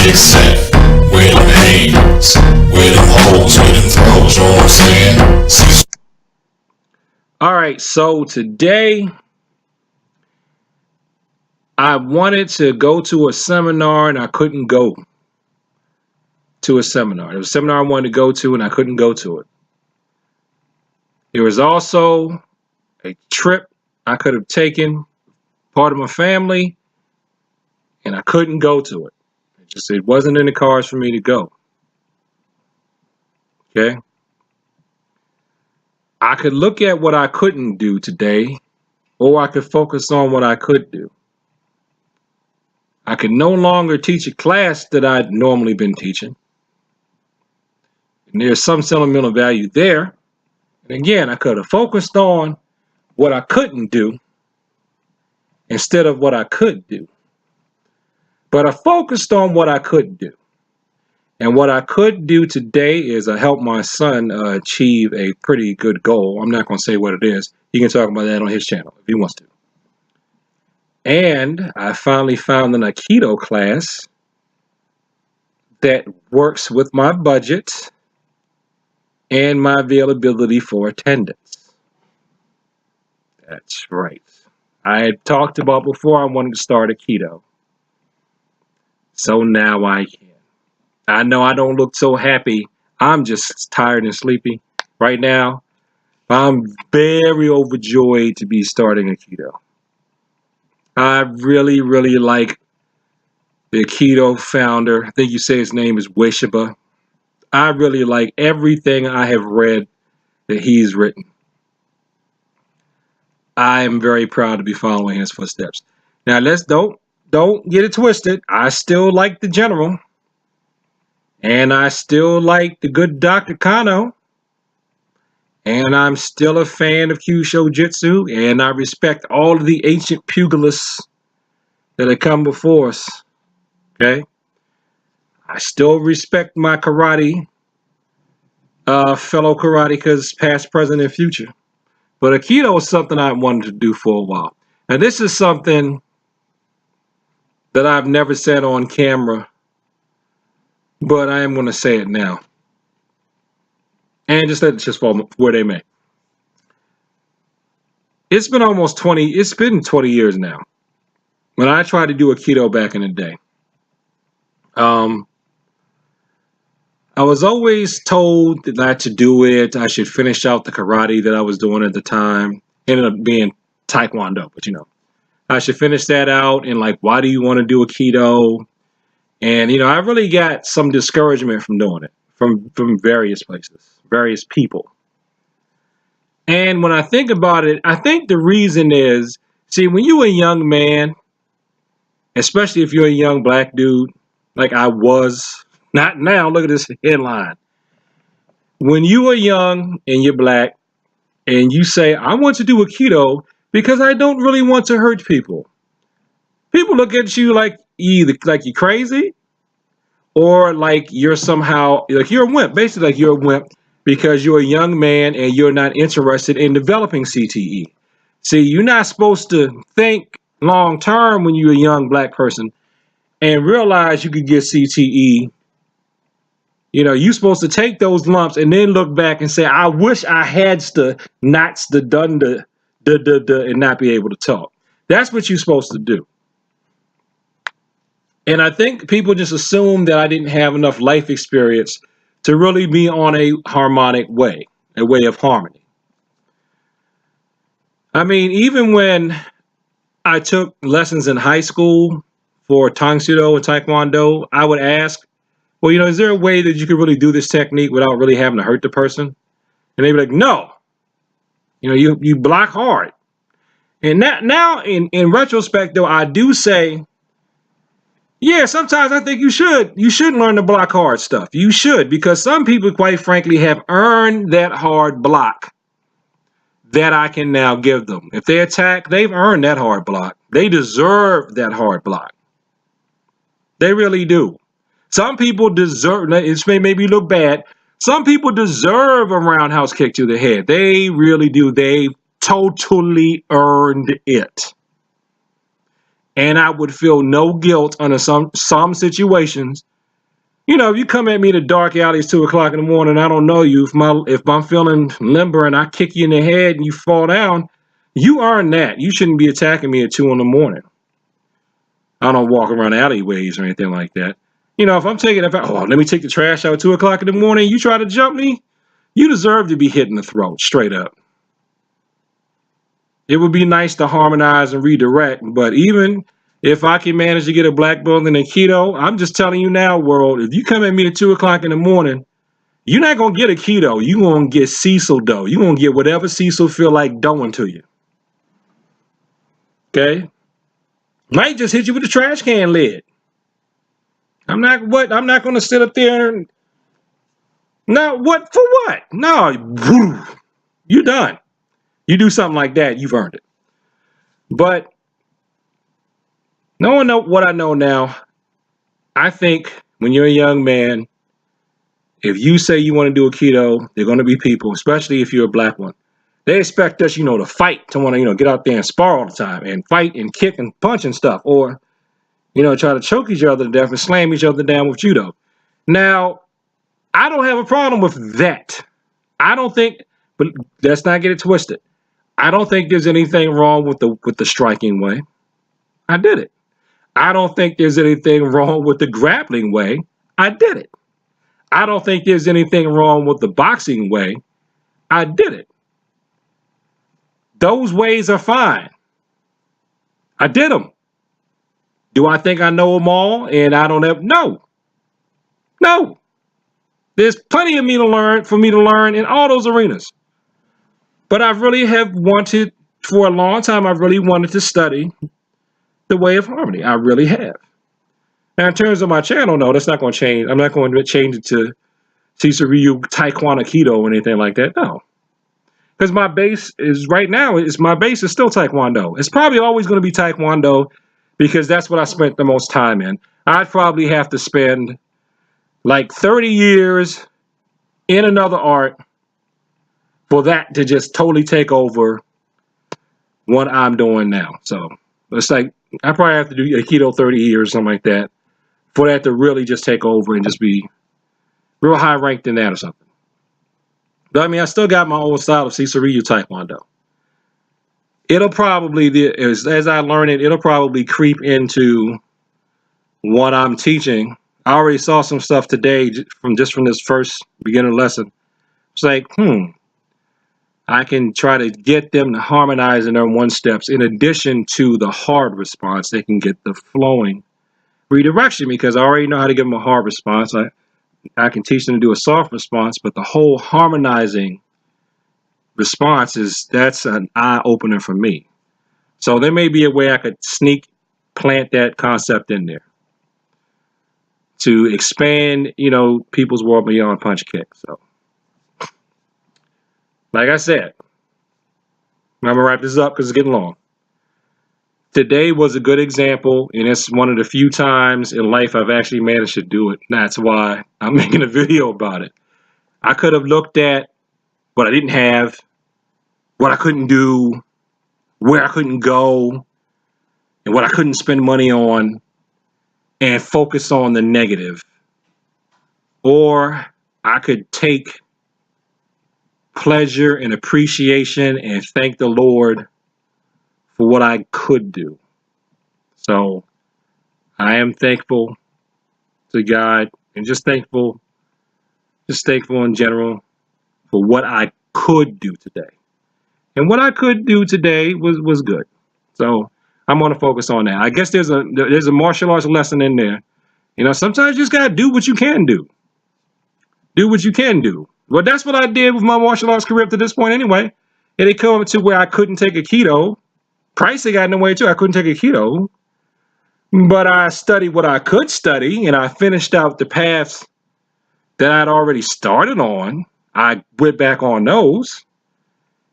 get set. Where them haters, where them hoes, where them throws, you know what I'm saying? Cecil. All right, so today I wanted to go to a seminar and I couldn't go to a seminar. There was a seminar I wanted to go to and I couldn't go to it. There was also a trip I could have taken, part of my family, and I couldn't go to it. It wasn't in the cards for me to go. Okay? I could look at what I couldn't do today, or I could focus on what I could do. I could no longer teach a class that I'd normally been teaching. And there's some sentimental value there. And again, I could have focused on what I couldn't do instead of what I could do. But I focused on what I could do. And what I could do today is help my son achieve a pretty good goal. I'm not going to say what it is. He can talk about that on his channel if he wants to. And I finally found an Aikido class that works with my budget and my availability for attendance. That's right. I had talked about before I wanted to start Aikido. So now I can. I know I don't look so happy. I'm just tired and sleepy right now. I'm very overjoyed to be starting Aikido. I really, really like the Aikido founder. I think you say his name is Ueshiba. I really like everything I have read that he's written. I am very proud to be following his footsteps. Now don't get it twisted. I still like the general. And I still like the good Dr. Kano. And I'm still a fan of Kyusho Jitsu. And I respect all of the ancient pugilists that have come before us. Okay? I still respect my karate, fellow karatekas, past, present, and future. But Aikido is something I wanted to do for a while. Now, this is something that I've never said on camera, but I am going to say it now. And just let it just fall where they may. It's been 20 years now. When I tried to do Aikido back in the day, I was always told not to do it. I should finish out the karate that I was doing at the time. Ended up being Taekwondo, but I should finish that out. And like, why do you want to do Aikido? And I really got some discouragement from doing it from various places, various people. And when I think about it, I think the reason is, see, when you're a young man, especially if you're a young black dude, like I was, not now, look at this headline. When you are young and you're black and you say, I want to do Aikido because I don't really want to hurt people. People look at you like either like you're crazy or like you're somehow, like you're a wimp, basically like you're a wimp because you're a young man and you're not interested in developing CTE. See, you're not supposed to think long term when you're a young black person and realize you could get CTE. You're supposed to take those lumps and then look back and say, I wish I had done and not be able to talk. That's what you're supposed to do. And I think people just assume that I didn't have enough life experience to really be on a harmonic way, a way of harmony. I mean, even when I took lessons in high school for Tang Sudo and Taekwondo, I would ask, well, is there a way that you could really do this technique without really having to hurt the person? And they'd be like, no. You block hard. And now in retrospect, though, I do say, yeah, sometimes I think you should learn to block hard stuff. You should, because some people, quite frankly, have earned that hard block that I can now give them. If they attack, they've earned that hard block. They deserve that hard block. They really do. Some people deserve, it may maybe look bad, some people deserve a roundhouse kick to the head. They really do. They totally earned it. And I would feel no guilt under some situations. If you come at me to dark alleys 2 o'clock in the morning, I don't know you. If I'm feeling limber and I kick you in the head and you fall down, you earn that. You shouldn't be attacking me at 2 in the morning. I don't walk around alleyways or anything like that. If let me take the trash out at 2 o'clock in the morning, you try to jump me, you deserve to be hit in the throat, straight up. It would be nice to harmonize and redirect, but even if I can manage to get a black belt in Aikido, I'm just telling you now, world, if you come at me at 2 o'clock in the morning, you're not going to get Aikido. You're going to get Cecil dough. You're going to get whatever Cecil feel like doing to you. Okay? Might just hit you with a trash can lid. I'm not going to sit up there and... No, what? For what? No. You're done. You do something like that, you've earned it. But knowing what I know now, I think when you're a young man, if you say you want to do Aikido, there are going to be people, especially if you're a black one, they expect us, to fight, to want to, get out there and spar all the time and fight and kick and punch and stuff, or, try to choke each other to death and slam each other down with judo. Now, I don't have a problem with that. I don't think, but let's not get it twisted. I don't think there's anything wrong with the striking way. I did it. I don't think there's anything wrong with the grappling way. I did it. I don't think there's anything wrong with the boxing way. I did it. Those ways are fine. I did them. Do I think I know them all and I don't have? No. No. There's plenty for me to learn in all those arenas. But I really have wanted, for a long time, I really wanted to study the way of harmony. I really have. Now, in terms of my channel, no, that's not going to change. I'm not going to change it to Cecil Taekwondo Aikido or anything like that. No. Because my base is still Taekwondo. It's probably always going to be Taekwondo because that's what I spent the most time in. I'd probably have to spend like 30 years in another art for that to just totally take over what I'm doing now. So it's like I probably have to do Aikido 30 years, something like that, for that to really just take over and just be real high ranked in that or something. But I mean, I still got my own style of Cecil Taekwondo. It'll probably, as I learn it, it'll probably creep into what I'm teaching. I already saw some stuff today from this first beginner lesson. It's like, I can try to get them to harmonize in their one steps. In addition to the hard response, they can get the flowing redirection because I already know how to give them a hard response. I can teach them to do a soft response, but the whole harmonizing response that's an eye opener for me. So there may be a way I could plant that concept in there to expand, people's world beyond punch kick. So, like I said, I'm gonna wrap this up because it's getting long. Today was a good example, and it's one of the few times in life I've actually managed to do it. That's why I'm making a video about it. I could have looked at what I didn't have, what I couldn't do, where I couldn't go, and what I couldn't spend money on, and focus on the negative. Or I could take pleasure and appreciation and thank the Lord for what I could do. So I am thankful to God and just thankful in general for what I could do today. And what I could do today was good. So I'm going to focus on that. I guess there's a martial arts lesson in there. Sometimes you just got to do what you can do. Do what you can do. Well, that's what I did with my martial arts career up to this point anyway. And it came to where I couldn't take Aikido. Pricing got in the way too. I couldn't take Aikido. But I studied what I could study, and I finished out the paths that I'd already started on. I went back on those.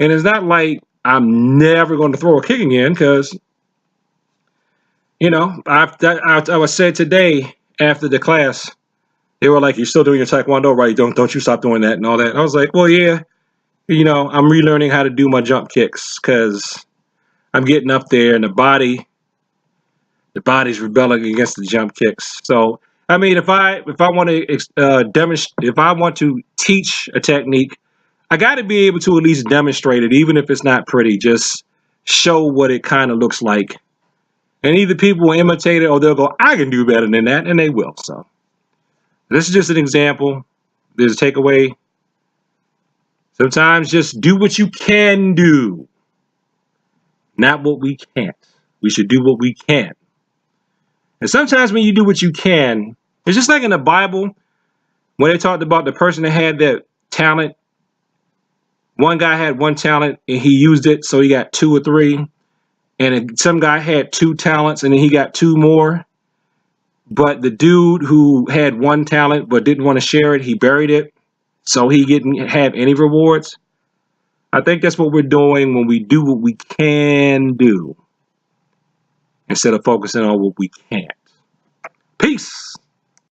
And it's not like I'm never going to throw a kick again because, I was said today after the class, they were like, "You're still doing your Taekwondo, right? Don't you stop doing that and all that." And I was like, well, yeah, I'm relearning how to do my jump kicks because I'm getting up there and the body The body's rebelling against the jump kicks. So, I mean, if I want to demonstrate, if I want to teach a technique, I got to be able to at least demonstrate it, even if it's not pretty. Just show what it kind of looks like, and either people will imitate it or they'll go, "I can do better than that," and they will. So, this is just an example. There's a takeaway. Sometimes just do what you can do, not what we can't. We should do what we can. And sometimes when you do what you can, it's just like in the Bible when they talked about the person that had that talent. One guy had one talent and he used it, so he got two or three. And some guy had two talents and then he got two more. But the dude who had one talent but didn't want to share it, he buried it, so he didn't have any rewards. I think that's what we're doing when we do what we can do instead of focusing on what we can't. Peace.